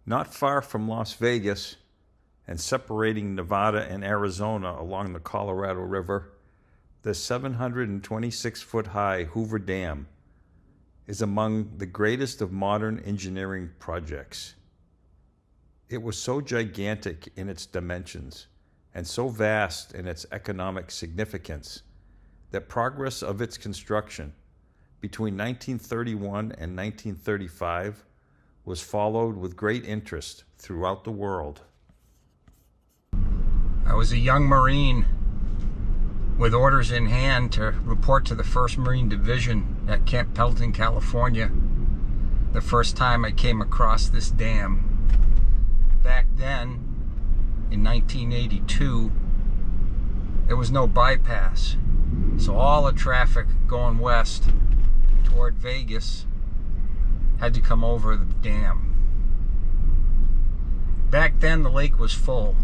Not far from Las Vegas and separating Nevada and Arizona along the Colorado River, the 726-foot-high Hoover Dam is among the greatest of modern engineering projects. It was so gigantic in its dimensions and so vast in its economic significance that progress of its construction between 1931 and 1935 was followed with great interest throughout the world. I was a young Marine with orders in hand to report to the 1st Marine Division at Camp Pendleton, California, the first time I came across this dam. Back then, in 1982, there was no bypass, so all the traffic going west toward Vegas had to come over the dam. Back then, the lake was full.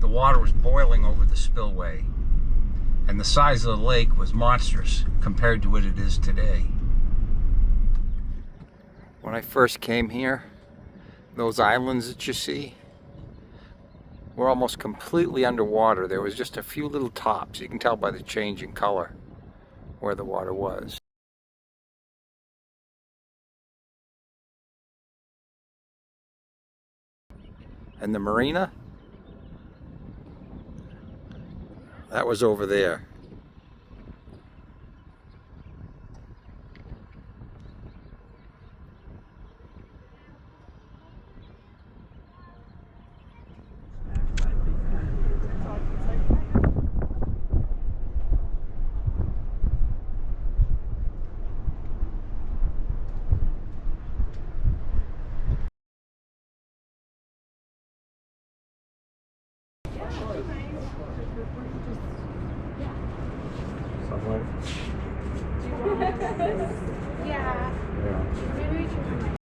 The water was boiling over the spillway, and the size of the lake was monstrous compared to what it is today. When I first came here, those islands that you see were almost completely underwater. There was just a few little tops. You can tell by the change in color where the water was. And the marina, that was over there.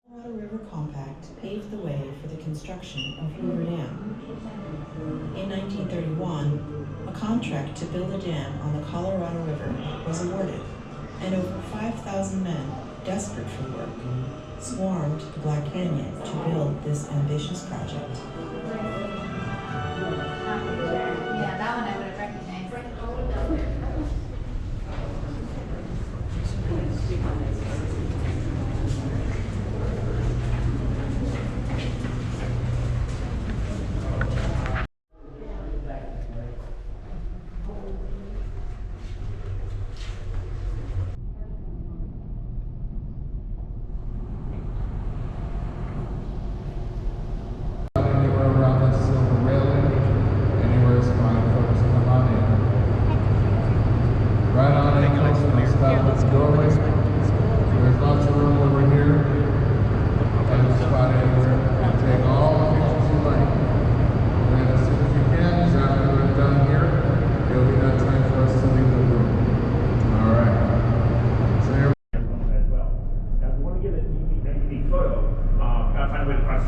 Colorado River Compact paved the way for the construction of Hoover Dam. In 1931, a contract to build a dam on the Colorado River was awarded, and over 5,000 men, desperate for work, swarmed the Black Canyon to build this ambitious project. Yeah, that one I would have recognized.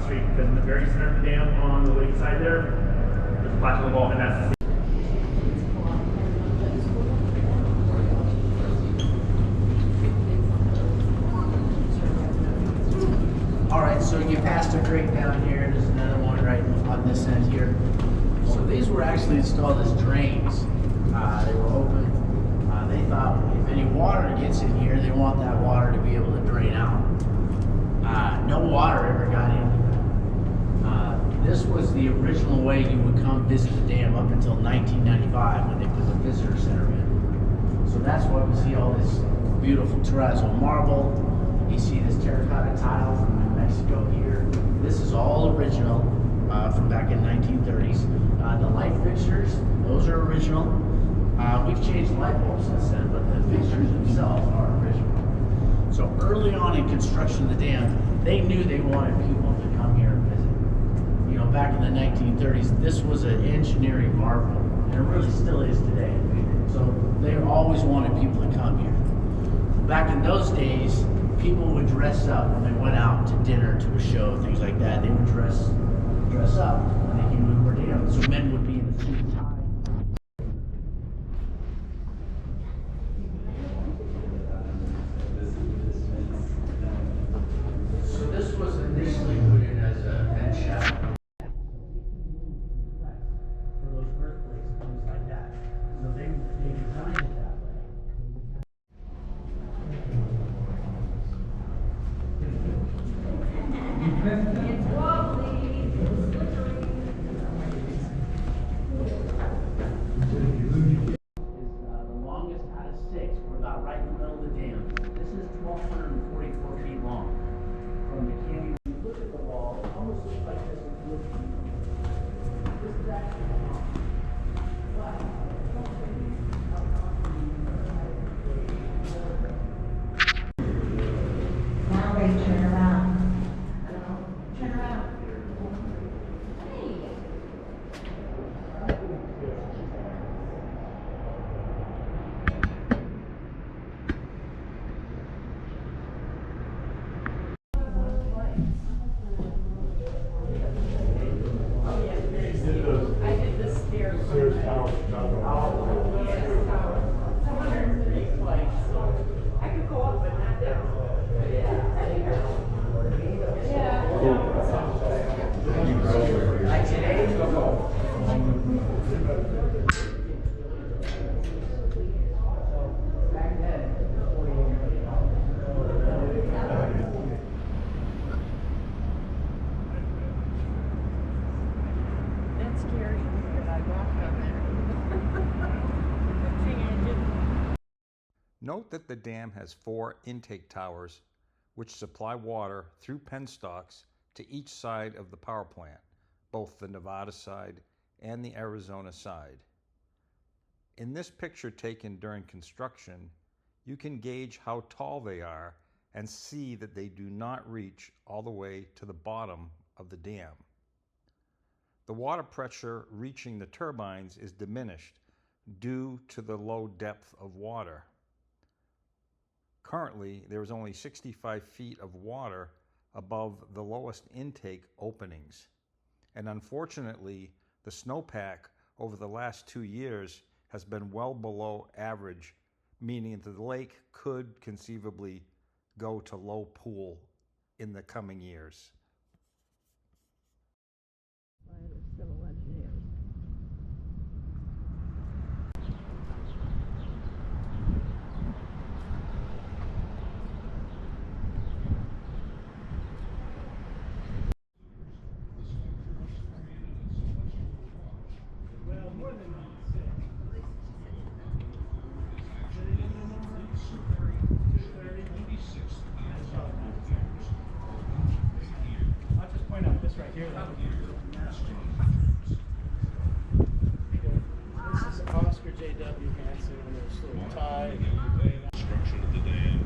Because in the very center of the dam on the lake side there's a platinum vault, and that's the Alright, so you passed a grate down here, there's another one right on this end here. So these were actually installed as drains. They were open. They thought if any water gets in here, they want that water to be able to drain out. No water ever got in. This was the original way you would come visit the dam up until 1995 when they put the visitor center in. So that's why we see all this beautiful terrazzo marble. You see this terracotta tile from New Mexico here. This is all original from back in 1930s. The light fixtures, those are original. We've changed light bulbs since then, but the fixtures themselves are original. So early on in construction of the dam, they knew they wanted people to come here and visit. You know, back in the 1930s, this was an engineering marvel, and it really still is today. So they always wanted people to come here. Back in those days, people would dress up when they went out to dinner, to a show, things like that. They would dress up when they came to Hoover Dam. So men would be in a suit and tie. So this was initially put in as a head shack. scary because I walked on there. Good thing I didn't. Note that the dam has 4 intake towers which supply water through penstocks to each side of the power plant, both the Nevada side and the Arizona side. In this picture taken during construction, you can gauge how tall they are and see that they do not reach all the way to the bottom of the dam. The water pressure reaching the turbines is diminished due to the low depth of water. Currently, there is only 65 feet of water above the lowest intake openings. And unfortunately, the snowpack over the last 2 years has been well below average, meaning that the lake could conceivably go to low pool in the coming years. By the civil engineers. I'll just point out this right here. This is Oscar J.W. Hansen and there's a little tie. Construction of the dam.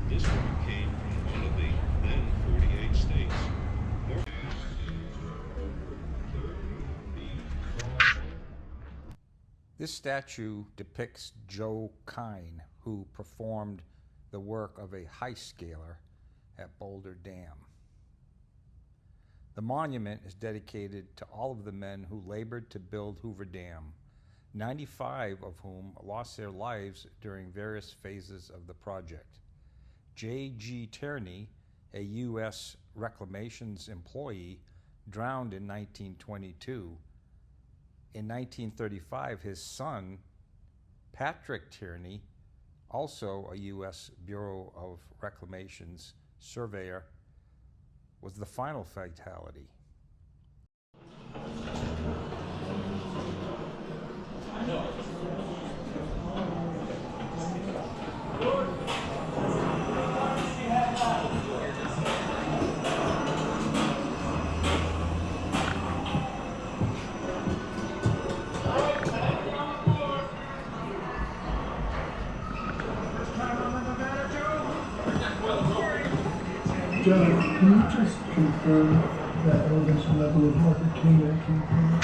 This one came from one of the then 48 states. This statue depicts Joe Kine, who performed the work of a heist scaler at Boulder Dam. The monument is dedicated to all of the men who labored to build Hoover Dam, 95 of whom lost their lives during various phases of the project. J.G. Tierney, a U.S. Reclamations employee, drowned in 1922. In 1935, his son, Patrick Tierney, also a U.S. Bureau of Reclamations surveyor, was the final fatality. John, can you just confirm that elevation level of Market King that came from?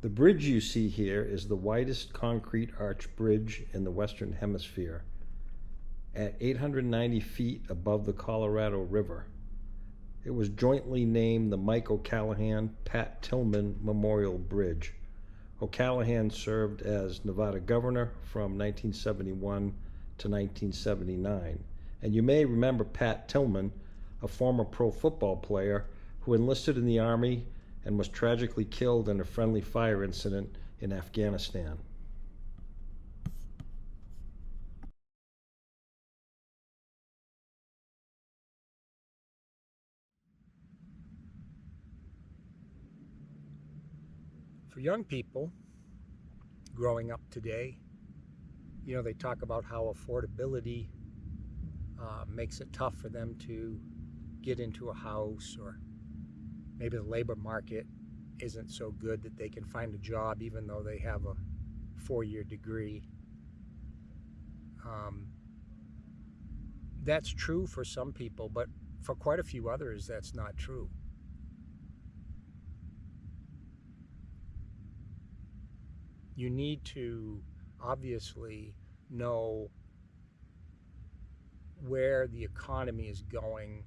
The bridge you see here is the widest concrete arch bridge in the Western Hemisphere, at 890 feet above the Colorado River. It was jointly named the Mike O'Callahan-Pat Tillman Memorial Bridge. O'Callahan served as Nevada governor from 1971 to 1979. And you may remember Pat Tillman, a former pro football player who enlisted in the Army and was tragically killed in a friendly fire incident in Afghanistan. For young people growing up today, you know, they talk about how affordability makes it tough for them to get into a house, or maybe the labor market isn't so good that they can find a job even though they have a 4-year degree. That's true for some people, but for quite a few others, that's not true. You need to obviously know where the economy is going,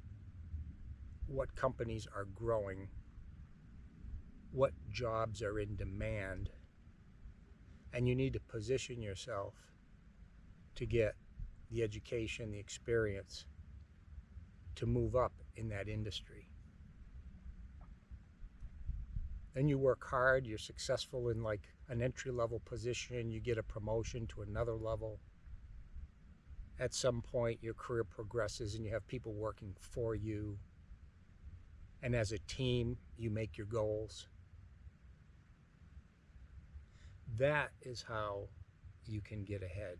what companies are growing, what jobs are in demand, and you need to position yourself to get the education, the experience to move up in that industry. Then you work hard, you're successful in like an entry-level position, you get a promotion to another level. At some point, your career progresses and you have people working for you. And as a team, you make your goals. That is how you can get ahead.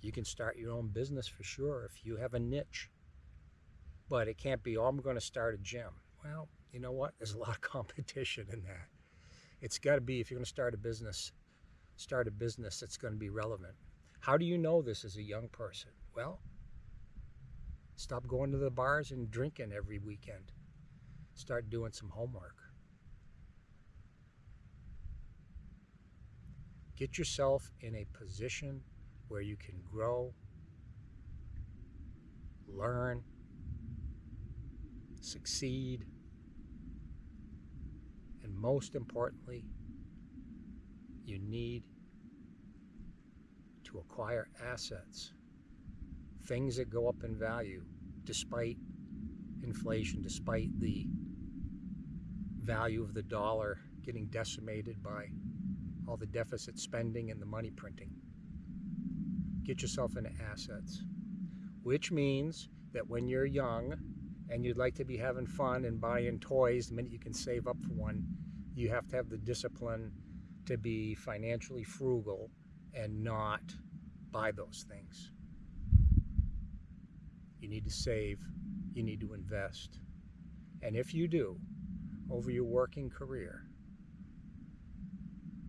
You can start your own business for sure if you have a niche. But it can't be, oh, I'm going to start a gym. Well, you know what? There's a lot of competition in that. It's got to be, if you're going to start a business that's going to be relevant. How do you know this as a young person? Well, stop going to the bars and drinking every weekend. Start doing some homework. Get yourself in a position where you can grow, learn, succeed, and most importantly, you need to acquire assets, things that go up in value despite inflation, despite the value of the dollar getting decimated by all the deficit spending and the money printing. Get yourself into assets, which means that when you're young and you'd like to be having fun and buying toys the minute you can save up for one, you have to have the discipline to be financially frugal and not buy those things. You need to save, you need to invest. And if you do, over your working career,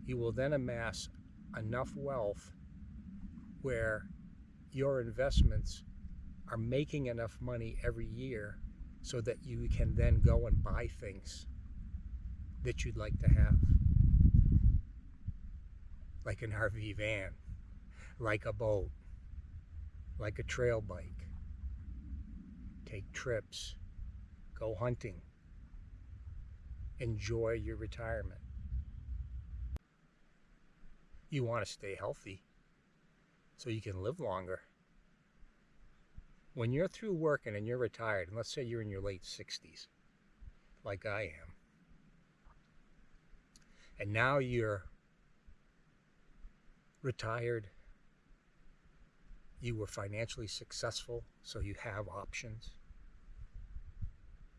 you will then amass enough wealth where your investments are making enough money every year so that you can then go and buy things that you'd like to have. Like an RV van, like a boat, like a trail bike. Take trips, go hunting, enjoy your retirement. You want to stay healthy so you can live longer. When you're through working and you're retired, and let's say you're in your late 60s, like I am, and now you're retired, you were financially successful, so you have options.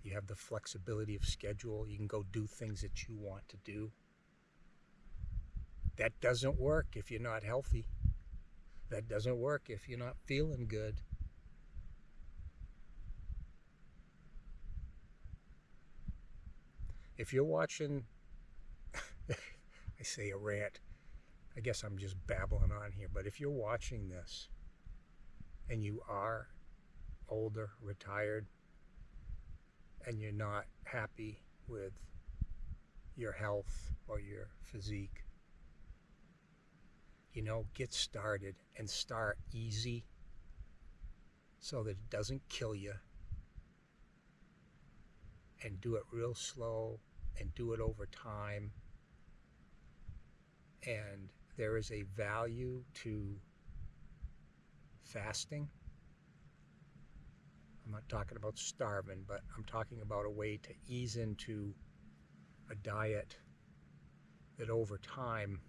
You have the flexibility of schedule. You can go do things that you want to do. That doesn't work if you're not healthy. That doesn't work if you're not feeling good. If you're watching, I say a rant, I guess I'm just babbling on here, but if you're watching this and you are older, retired, and you're not happy with your health or your physique, get started and start easy so that it doesn't kill you, and do it real slow and do it over time. And there is a value to fasting. I'm not talking about starving, but I'm talking about a way to ease into a diet that over time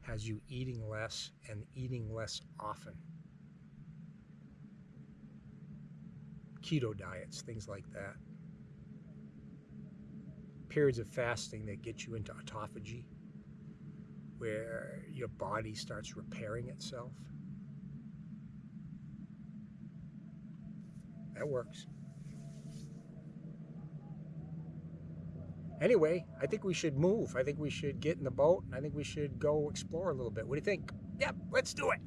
has you eating less and eating less often. Keto diets, things like that. Periods of fasting that get you into autophagy, where your body starts repairing itself. That works. Anyway, I think we should move. I think we should get in the boat, and I think we should go explore a little bit. What do you think? Yep, let's do it.